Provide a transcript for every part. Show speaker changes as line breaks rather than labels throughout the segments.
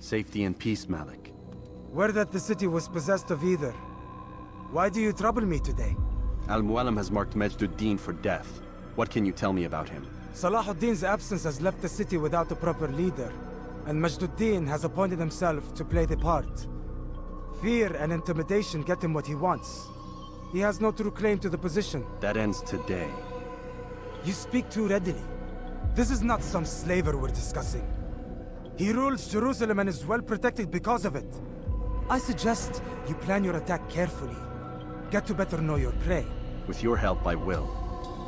Safety and peace, Malik.
Word that the city was possessed of either. Why do you trouble me today?
Al-Mualim has marked Majd Addin for death. What can you tell me about him?
Salah ad-Din's absence has left the city without a proper leader, and Majd Addin has appointed himself to play the part. Fear and intimidation get him what he wants. He has no true claim to the position.
That ends today.
You speak too readily. This is not some slaver we're discussing. He rules Jerusalem and is well protected because of it. I suggest you plan your attack carefully. Get to better know your prey.
With your help, I will.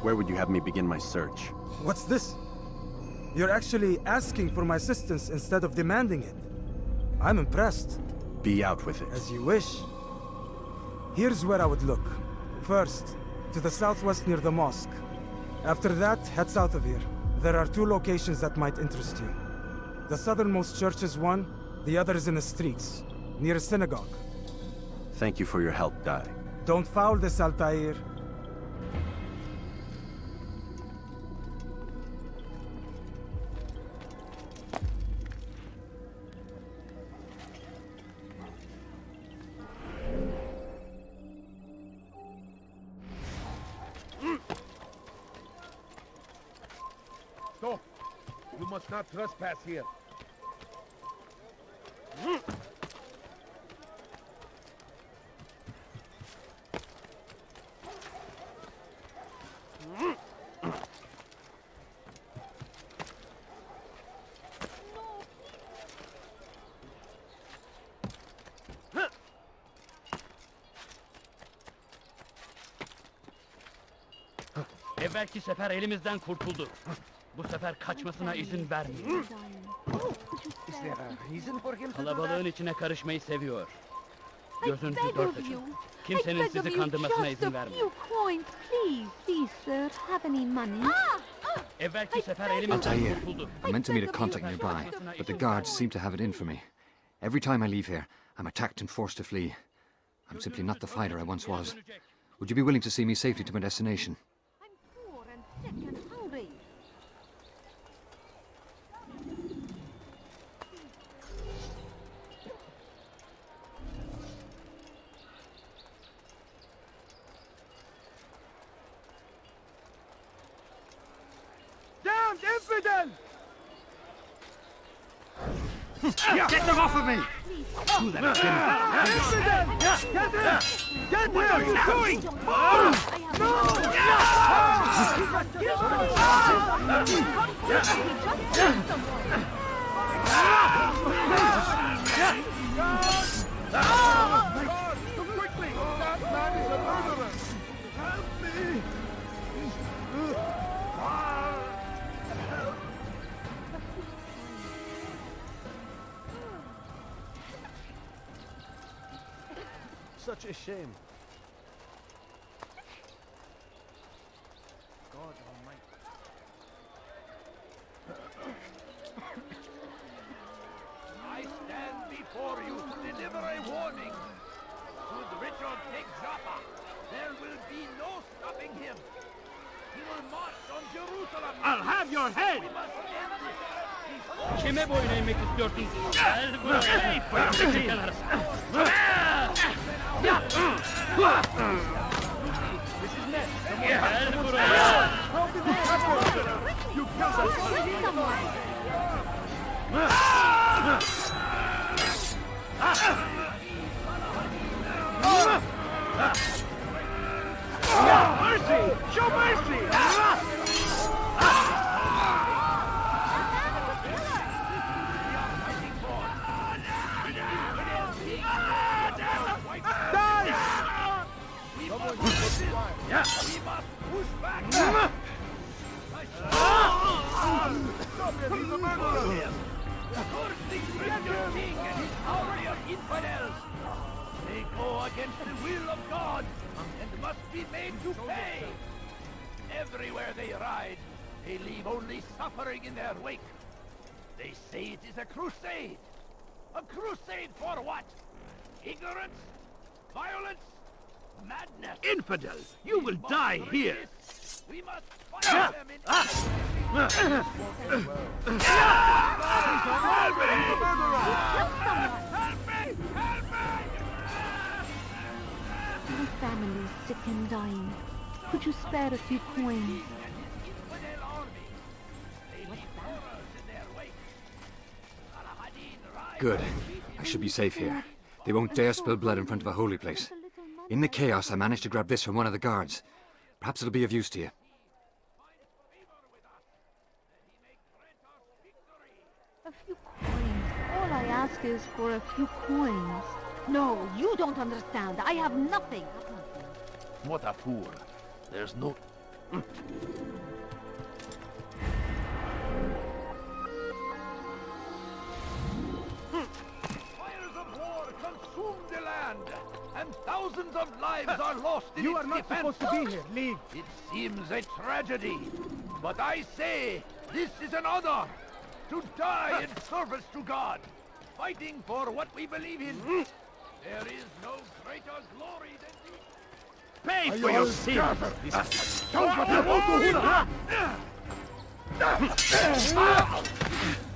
Where would you have me begin my search?
What's this? You're actually asking for my assistance instead of demanding it. I'm impressed.
Be out with it.
As you wish. Here's where I would look. First, to the southwest near the mosque. After that, head south of here. There are 2 locations that might interest you. The southernmost church is one, the other is in the streets, near a synagogue.
Thank you for your help, Dai.
Don't foul this, Altair.
Stop! You must not trespass here.
Evvelki sefer elimizden kurtuldu. Bu sefer kaçmasına izin vermeyin.
Is there a reason for him to do
Kalabalığın
that?
içine karışmayı seviyor. Gözünüzü dört açın. Kimsenin sizi kandırmasına izin vermeyin. Evvelki sefer elimizden
Altair,
kurtuldu.
I meant to meet a contact nearby, but the guards seem to have it in for me. Every time I leave here, I'm attacked and forced to flee. I'm simply not the fighter I once was. Would you be willing to see me safely to my destination?
Damned infidel!
Get them off of me!
Infidel! Get him! Get him! What are you doing? Quickly! That man is a murderer! Help me! Such a shame. God Almighty. I stand before you to deliver a warning. Should Richard take Jaffa, there will be no stopping him. He will march on Jerusalem. I'll have your head. We must end this.
Kime boyun eğmek istiyorsun? Gel buraya. Çekil kenara. Gel buraya.
How did this happen? You killed Mercy! Show mercy! We must push back! Stop him! He's a murderer! Curse the Christian king and his army of infidels! They go against the will of God and must be made to pay! Everywhere they ride, they leave only suffering in their wake. They say it is a crusade! A crusade for what? Ignorance? Violence? Madness!
Infidel! You will die here!
We must fight them in
My family's sick and dying. Could you spare a few coins?
Good. I should be safe here. They won't dare spill blood in front of a holy place. In the chaos, I managed to grab this from one of the guards. Perhaps it'll be of use to you.
A few coins. All I ask is for a few coins. No, you don't understand. I have nothing.
What a fool. There's no... Fires of war consume the land, and thousands of lives are lost in
You
its
are not
defense.
supposed to be here, leave.
It seems a tragedy, but I say this is an honor to die in service to God, fighting for what we believe in. There is no greater glory than this.
Pay for your sins!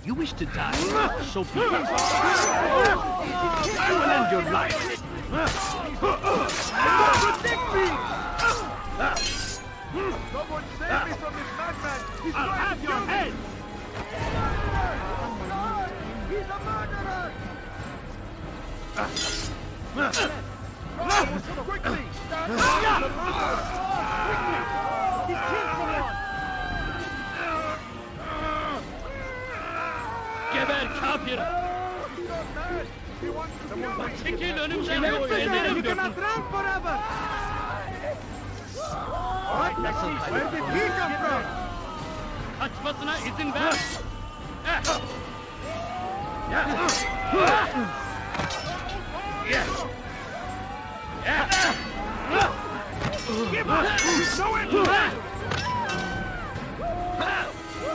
You wish to die? So be it. I will end your life.
Protect me! Someone save me from this madman! He's
I'll have your head!
He's a murderer! Quickly!
He killed someone!
Geber kafir!
He wants to kill me!
Çekil önümden yol
You
ederim.
cannot run forever! Where did he come from?
Kaçmasına izin ver.
Give up! He's nowhere to run!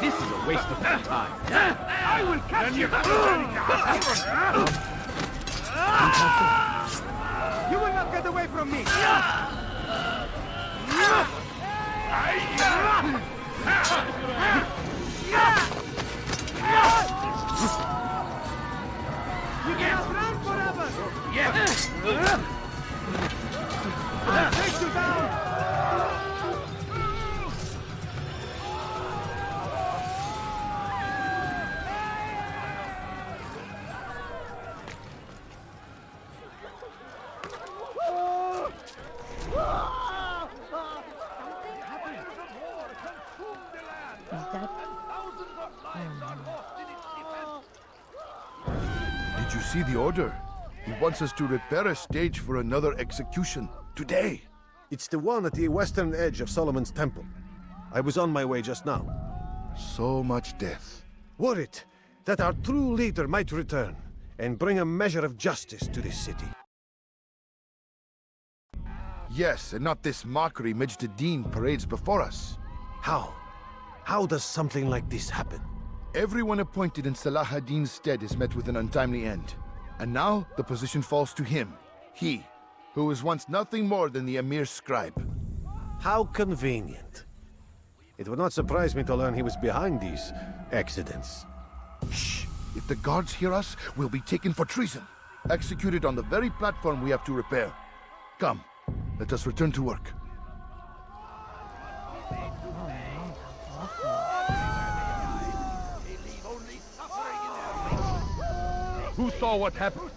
This is a waste of my time.
I will catch you!
You will not get away from me! You cannot run forever! I'll take you down!
Did you see the order? He wants us to repair a stage for another execution. Today!
It's the one at the western edge of Solomon's temple. I was on my way just now.
So much death.
Worried that our true leader might return and bring a measure of justice to this city.
Yes, and not this mockery Majd Addin parades before us.
How? How does something like this happen?
Everyone appointed in Salah ad-Din's stead is met with an untimely end. And now the position falls to him. He, who was once nothing more than the Emir's scribe.
How convenient. It would not surprise me to learn he was behind these accidents.
Shh! If the guards hear us, we'll be taken for treason. Executed on the very platform we have to repair. Come, let us return to work.
Who saw what happened?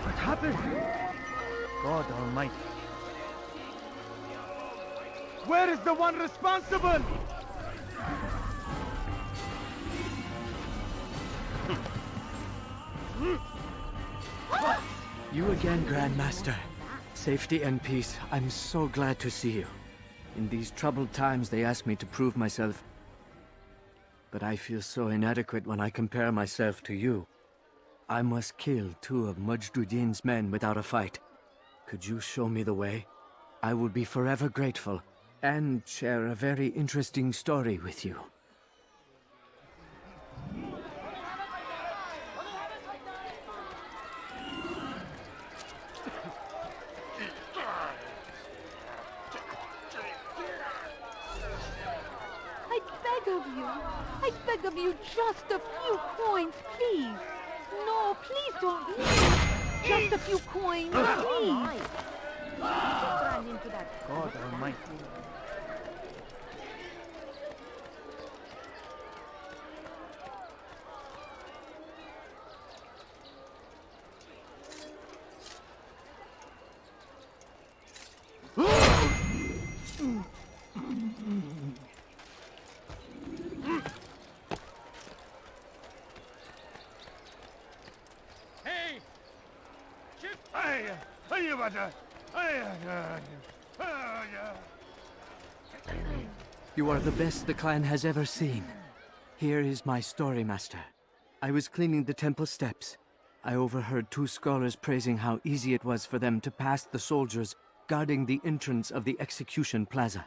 What happened? God Almighty. Where is the one responsible?
You again, Grandmaster. Safety and peace. I'm so glad to see you. In these troubled times, they ask me to prove myself. But I feel so inadequate when I compare myself to you. I must kill 2 of Majd Addin's men without a fight. Could you show me the way? I will be forever grateful, and share a very interesting story with you.
I beg of you, just a few coins, please. No, please don't leave. Just a few coins, please.
God Almighty.
You are the best the clan has ever seen. Here is my story, Master. I was cleaning the temple steps. I overheard 2 scholars praising how easy it was for them to pass the soldiers guarding the entrance of the execution plaza.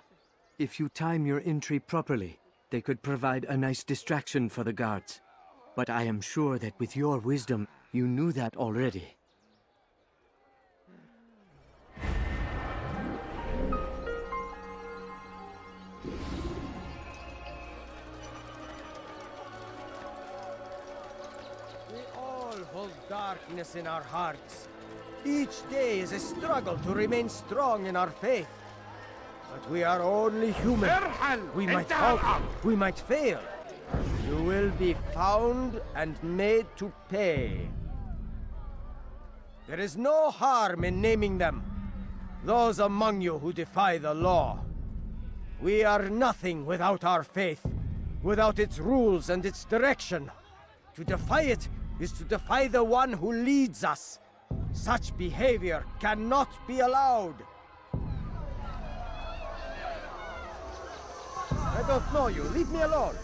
If you time your entry properly, they could provide a nice distraction for the guards. But I am sure that with your wisdom, you knew that already.
Hold darkness in our hearts. Each day is a struggle to remain strong in our faith. But we are only human. We might falter, we might fail. You will be found and made to pay. There is no harm in naming them. Those among you who defy the law. We are nothing without our faith, without its rules and its direction. To defy it is to defy the one who leads us. Such behavior cannot be allowed. I don't know you. Leave me alone.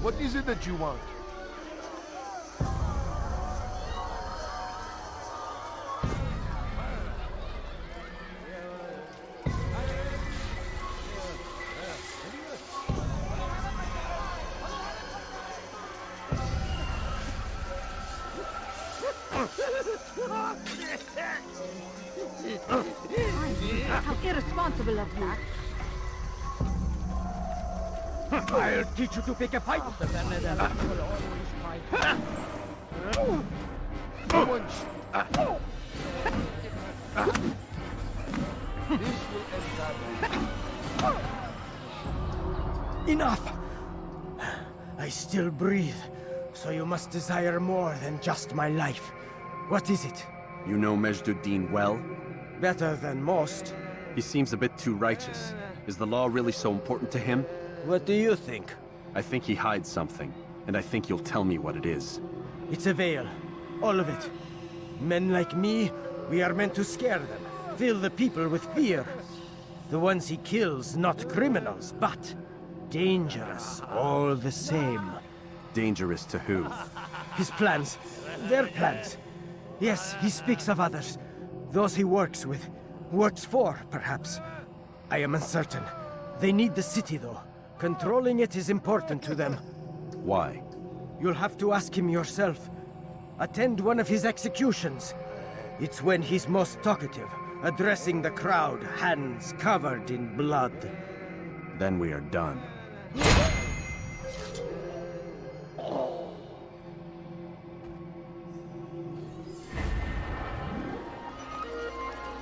What is it that you want?
How irresponsible of you.
I'll teach you to pick a fight. Enough! I still breathe, so you must desire more than just my life. What is it?
You know Majd Addin well?
Better than most.
He seems a bit too righteous. Is the law really so important to him?
What do you think?
I think he hides something, and I think you'll tell me what it is.
It's a veil. All of it. Men like me, we are meant to scare them, fill the people with fear. The ones he kills, not criminals, but dangerous all the same.
Dangerous to who?
His plans. Their plans. Yes, he speaks of others. Those he works with. Works for, perhaps. I am uncertain. They need the city, though. Controlling it is important to them.
Why?
You'll have to ask him yourself. Attend one of his executions. It's when he's most talkative, addressing the crowd, hands covered in blood.
Then we are done.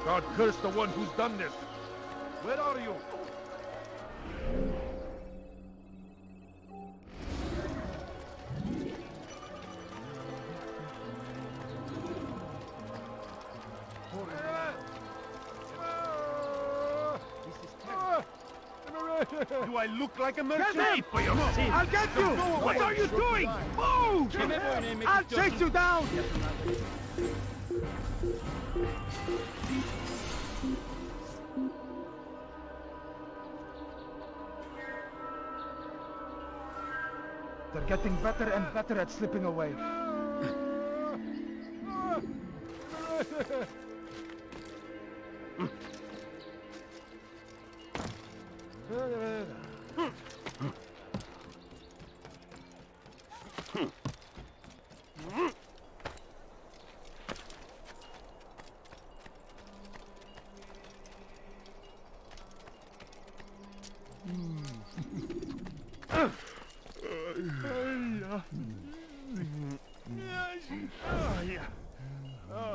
God curse the one who's done this! Where are you? Do I look like a
Get
mercenary?
him! I'll get you! What are you doing? Move! I'll chase you down!
They're getting better and better at slipping away.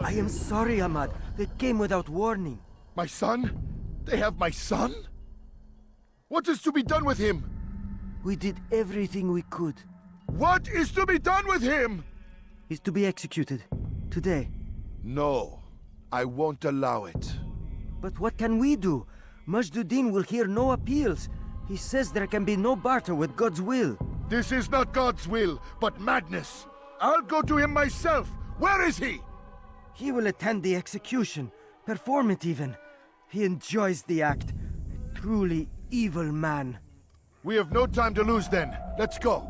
I am sorry, Ahmad. They came without warning.
My son? They have my son? What is to be done with him?
We did everything we could.
What is to be done with him?
He's to be executed. Today.
No, I won't allow it.
But what can we do? Majd Addin will hear no appeals. He says there can be no barter with God's will.
This is not God's will, but madness. I'll go to him myself. Where is he?
He will attend the execution. Perform it even. He enjoys the act. A truly evil man.
We have no time to lose then. Let's go.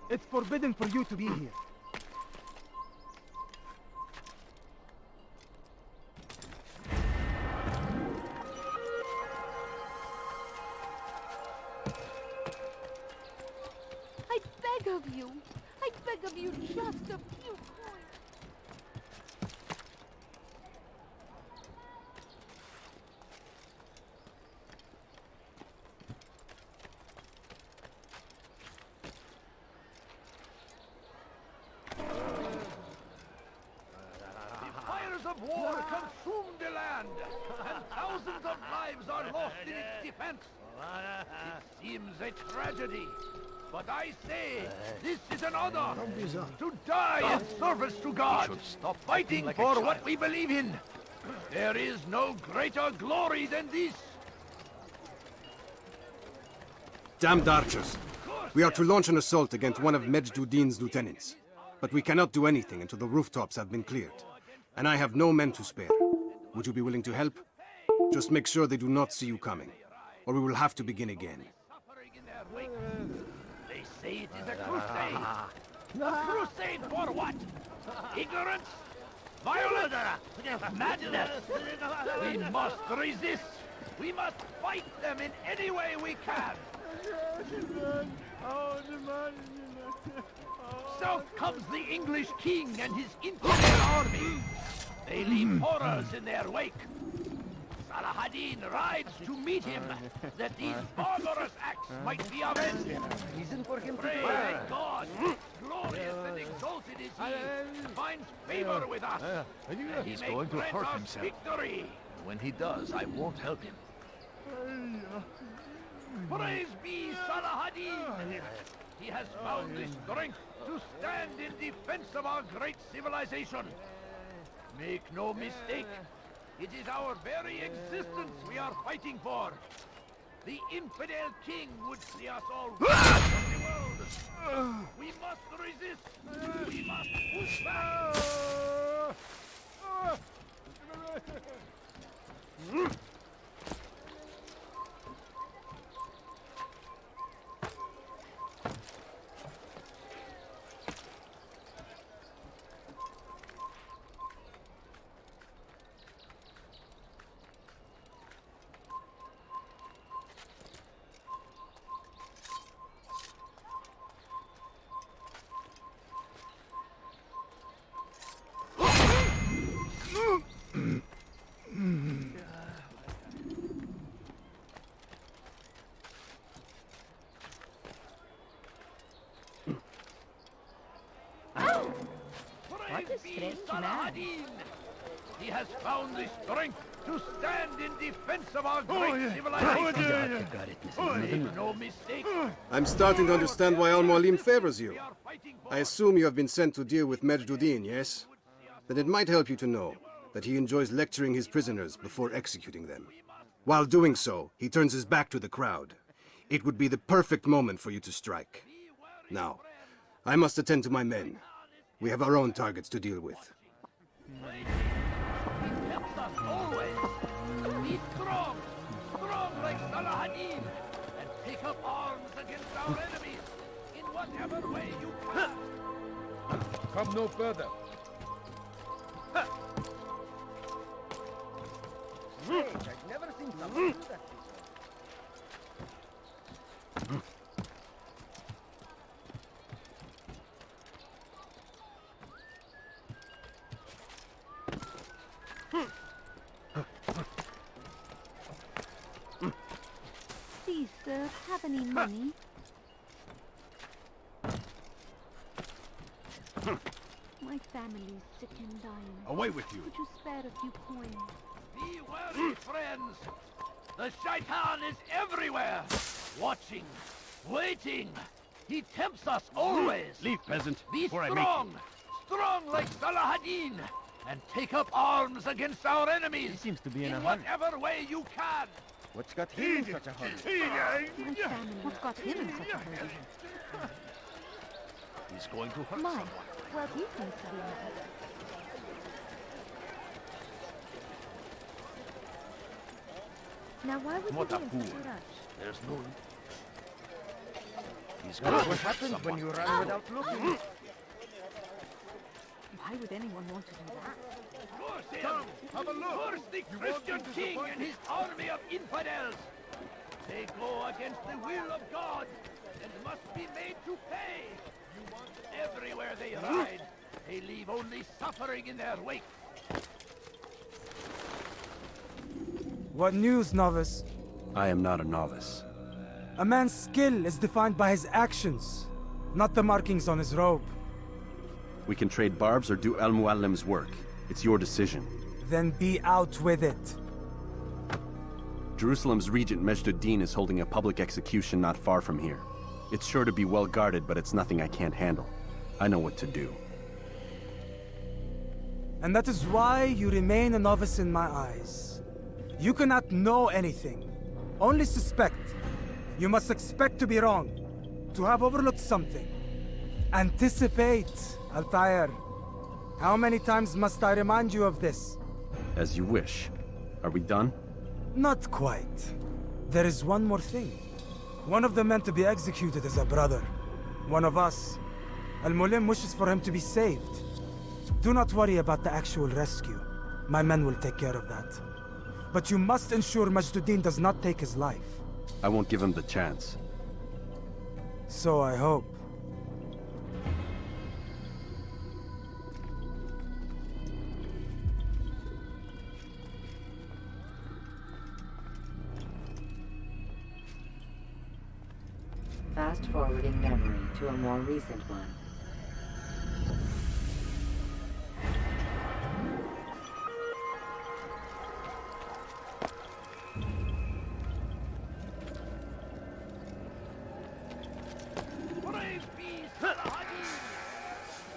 It's forbidden for you to be here.
I beg of you. I beg of you just a few coins.
Of war consume the land, and thousands of lives are lost in its defense. It seems a tragedy, but I say this is an honor to die in service to God, fighting for what we believe in. There is no greater glory than this.
Damned archers. We are to launch an assault against one of Majd Addin's lieutenants. But we cannot do anything until the rooftops have been cleared. And I have no men to spare. Would you be willing to help? Just make sure they do not see you coming, or we will have to begin again.
They say it is a crusade. A crusade for what? Ignorance? Violence? Madness? We must resist. We must fight them in any way we can. So comes the English king and his infidel army. They leave horrors in their wake. Saladin rides to meet him, that these barbarous acts might be avenged. Reason for him to pray that God, glorious and exalted is he, finds favor with us.
He's going to hurt himself.
Victory.
When he does, I won't help him.
Praise be Saladin. He has found the strength to stand in defense of our great civilization. Make no mistake, it is our very existence we are fighting for. The infidel king would see us all from the world. We must resist. We must push back. Praise be Saladin! He has found the strength to stand in defense of our great civilization. Make no mistake.
I'm starting to understand why Al-Mualim favors you. I assume you have been sent to deal with Majd Addin, yes? Then it might help you to know that he enjoys lecturing his prisoners before executing them. While doing so, he turns his back to the crowd. It would be the perfect moment for you to strike. Now, I must attend to my men. We have our own targets to deal with.
He helps us always. Be strong, strong like Saladin, and take up arms against our enemies in whatever way you can.
Come no further.
I've never seen someone do that.
Please, sir, have any money? My family's sick and dying.
Away with you.
Could you spare a few coins?
Be wary, friends. The shaitan is everywhere, watching, waiting. He tempts us always.
Leave, peasant,
Be
before I make
strong, strong like Saladin, and take up arms against our enemies.
He seems to be in a hurry.
whatever way you can.
What's got him in such a hurry?
My family, what's got him in such a hurry?
He's going to hurt
Mike,
someone.
well, he seems to be in a hurry. Now, why would
What
you
a
be in
fool.
such a rush?
There's no... He's going to
What
hurt
happens
someone.
when you run without looking?
Why would anyone want to do that?
Force him!
Have a look.
Force the Christian king and his army of infidels! They go against the will of God and must be made to pay! Everywhere they ride, they leave only suffering in their wake.
What news, novice?
I am not a novice.
A man's skill is defined by his actions, not the markings on his robe.
We can trade barbs or do Al-Mualim's work. It's your decision.
Then be out with it.
Jerusalem's regent Majd Addin is holding a public execution not far from here. It's sure to be well guarded, but it's nothing I can't handle. I know what to do.
And that is why you remain a novice in my eyes. You cannot know anything, only suspect. You must expect to be wrong, to have overlooked something. Anticipate, Altair. How many times must I remind you of this?
As you wish. Are we done?
Not quite. There is one more thing. One of the men to be executed is a brother. One of us. Al-Mualim wishes for him to be saved. Do not worry about the actual rescue. My men will take care of that. But you must ensure Majd Addin does not take his life.
I won't give him the chance.
So I hope.
Fast-forwarding memory to a more recent one.
Praise be Saladin!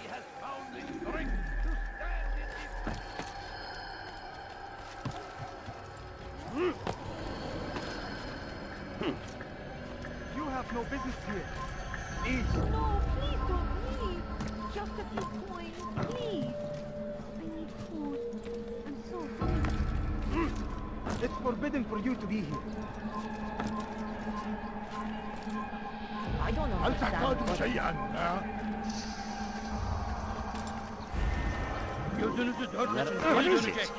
He has found the strength to stand in defense.
You have no business here. Please.
No, please don't leave. Just a few coins, please. I need food. I'm so hungry.
It's forbidden for you to be here.
I don't understand.
Gözünüzü dört açın. Geri dönecek.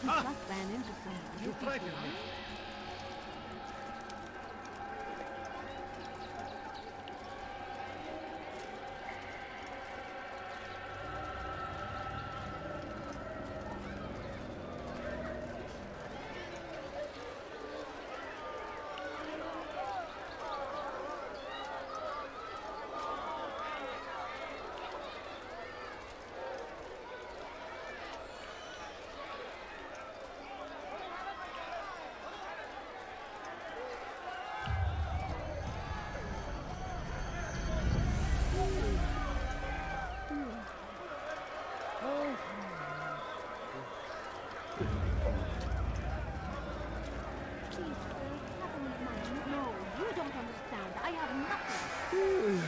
You just ran into someone.
You frightened me.
Please, Heavenly Mind, no, you don't understand. I have nothing.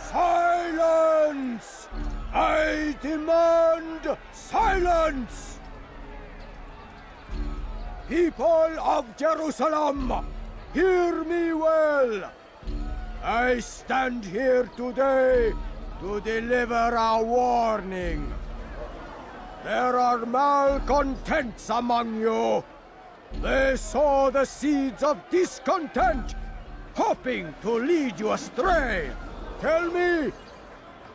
Silence! I demand silence! People of Jerusalem, hear me well. I stand here today to deliver a warning. There are malcontents among you. They sow the seeds of discontent, hoping to lead you astray. Tell me,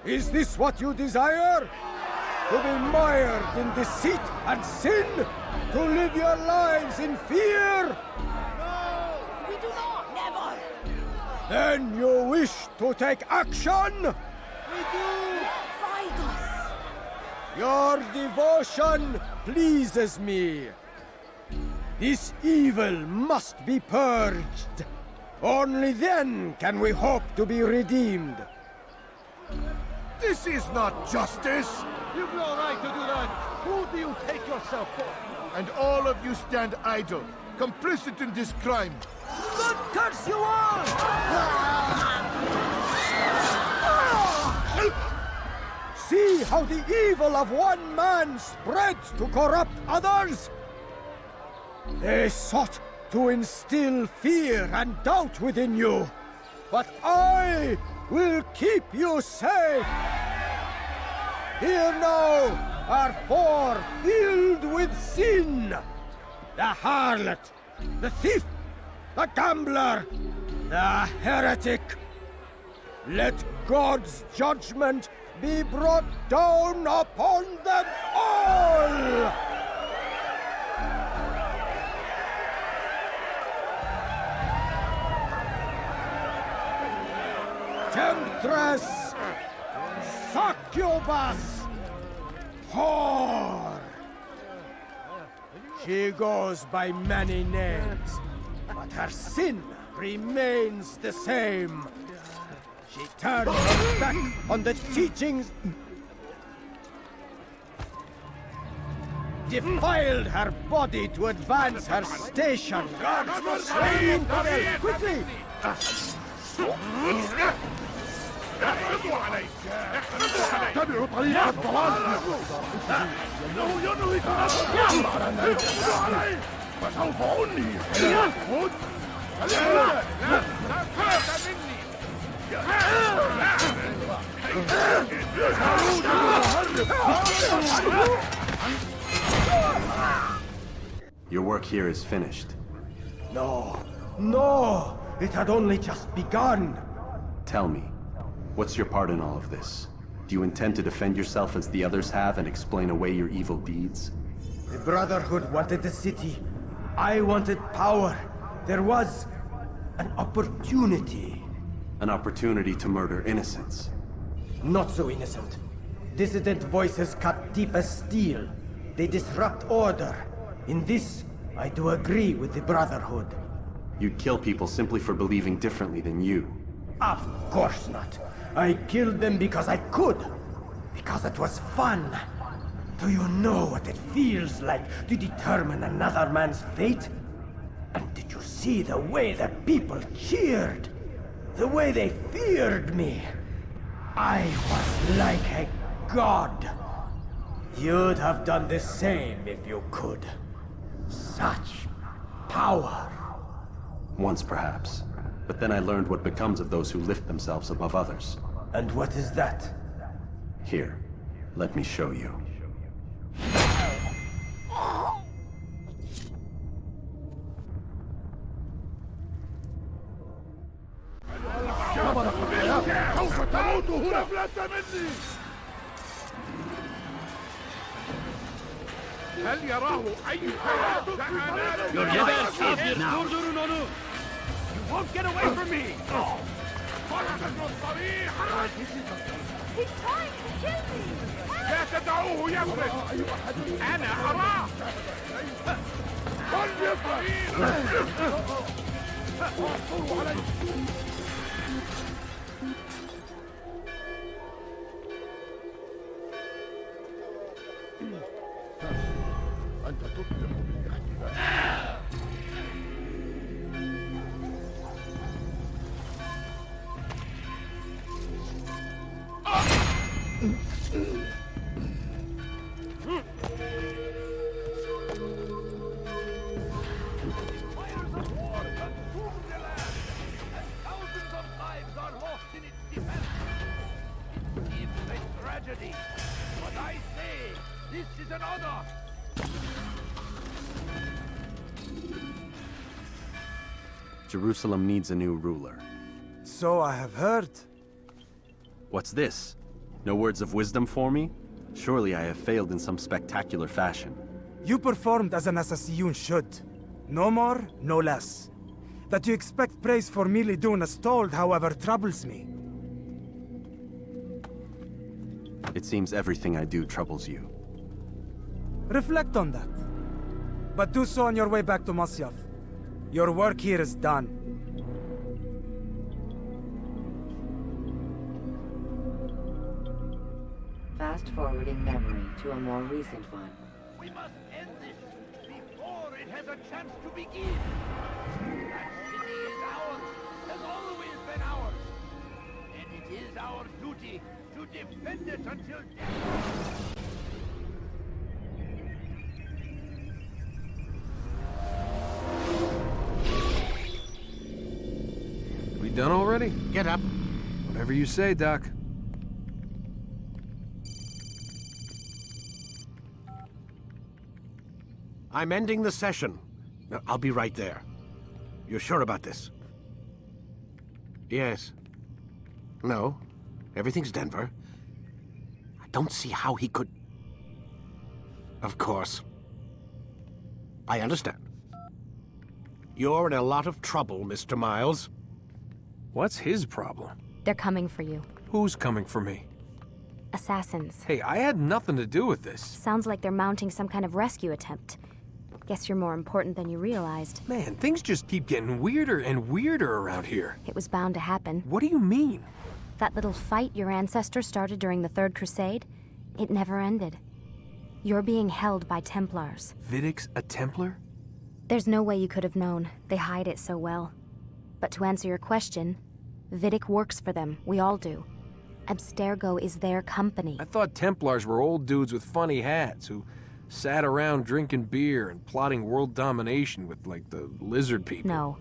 is this what you desire? To be mired in deceit and sin? To live your lives in fear?
No, we do not, never.
Then you wish to take action?
We do. Fight us.
Your devotion pleases me. This evil must be purged. Only then can we hope to be redeemed.
This is not justice!
You've no right to do that! Who do you take yourself for?
And all of you stand idle, complicit in this crime.
God curse you all! See how the evil of one man spreads to corrupt others? They sought to instill fear and doubt within you, but I will keep you safe. Here now are four filled with sin. The harlot, the thief, the gambler, the heretic. Let God's judgment be brought down upon them all! Temptress, succubus, whore. She goes by many names, but her sin remains the same. She turned her back on the teachings, defiled her body to advance her station. Slay infidel, quickly!
اتبعوا طريق الضلال انه ينهك عليه فسوف انهي خذ
Your work here is finished.
No, no! It had only just begun.
Tell me, what's your part in all of this? Do you intend to defend yourself as the others have and explain away your evil deeds?
The Brotherhood wanted the city. I wanted power. There was an opportunity.
An opportunity to murder innocents.
Not so innocent. Dissident voices cut deep as steel. They disrupt order. In this, I do agree with the Brotherhood.
You'd kill people simply for believing differently than you.
Of course not. I killed them because I could. Because it was fun. Do you know what it feels like to determine another man's fate? And did you see the way the people cheered? The way they feared me? I was like a god. You'd have done the same if you could. Such power.
Once, perhaps. But then I learned what becomes of those who lift themselves above others.
And what is that?
Here, let me show you.
سوف تموت هنا. هل يراه أي فرد
You'll never escape here now.
You won't get away from me!
He's trying to kill me!
لا تدعوه يفلت! أنا أراه!
أنت تطلق بالاختلاف. Fires of war consume the land, and thousands of lives are lost in its defense. It seems a tragedy, but I say this is an honor.
Jerusalem needs a new ruler.
So I have heard.
What's this? No words of wisdom for me? Surely I have failed in some spectacular fashion.
You performed as an assassin should. No more, no less. That you expect praise for merely doing as told, however, troubles me.
It seems everything I do troubles you.
Reflect on that. But do so on your way back to Masyaf. Your work here is done.
Fast-forwarding memory to a more recent one.
We must end this before it has a chance to begin. That city is ours, has always been ours. And it is our duty to defend it until death.
We done already?
Get up.
Whatever you say, Doc.
I'm ending the session. I'll be right there. You're sure about this? Yes. No. Everything's Denver. I don't see how he could... Of course. I understand. You're in a lot of trouble, Mr. Miles.
What's his problem?
They're coming for you.
Who's coming for me?
Assassins.
Hey, I had nothing to do with this.
Sounds like they're mounting some kind of rescue attempt. Guess you're more important than you realized.
Man, things just keep getting weirder and weirder around here.
It was bound to happen.
What do you mean?
That little fight your ancestors started during the Third Crusade, it never ended. You're being held by Templars.
Vidic's a Templar?
There's no way you could have known. They hide it so well. But to answer your question, Vidic works for them. We all do. Abstergo is their company.
I thought Templars were old dudes with funny hats who sat around drinking beer and plotting world domination with, like, the lizard people.
No.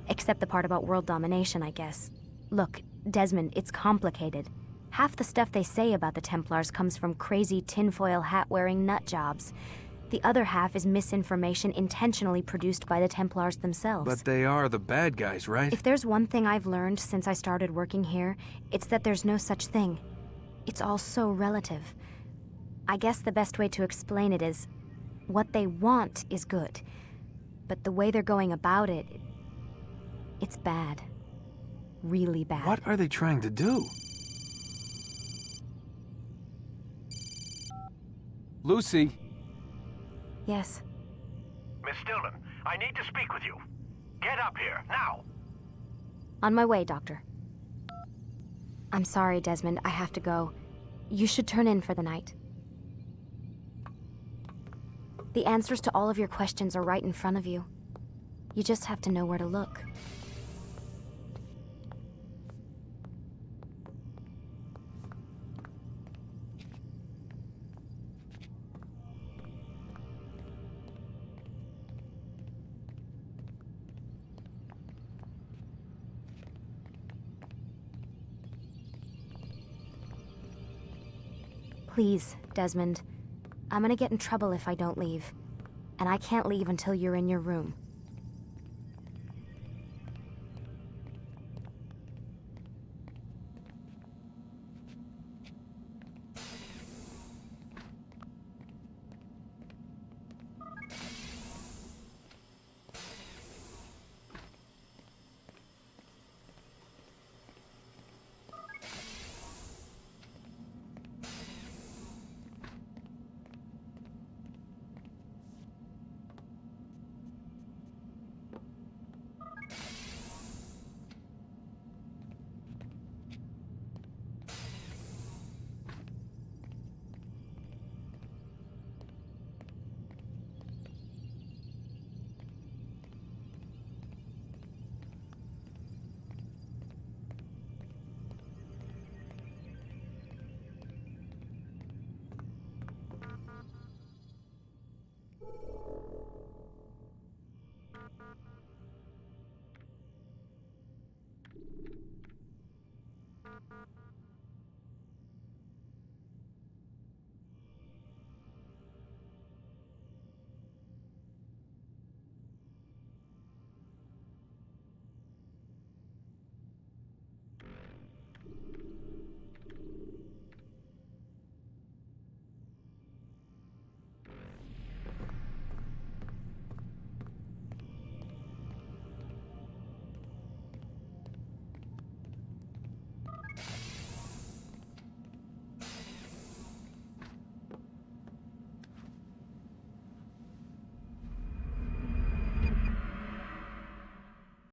Except the part about world domination, I guess. Look, Desmond, it's complicated. Half the stuff they say about the Templars comes from crazy tinfoil hat-wearing nut jobs. The other half is misinformation intentionally produced by the Templars themselves.
But they are the bad guys, right?
If there's one thing I've learned since I started working here, it's that there's no such thing. It's all so relative. I guess the best way to explain it is, what they want is good. But the way they're going about it, it's bad. Really bad.
What are they trying to do? Lucy?
Yes.
Miss Stillman, I need to speak with you. Get up here, now!
On my way, Doctor. I'm sorry, Desmond. I have to go. You should turn in for the night. The answers to all of your questions are right in front of you. You just have to know where to look. Please, Desmond. I'm gonna get in trouble if I don't leave. And I can't leave until you're in your room.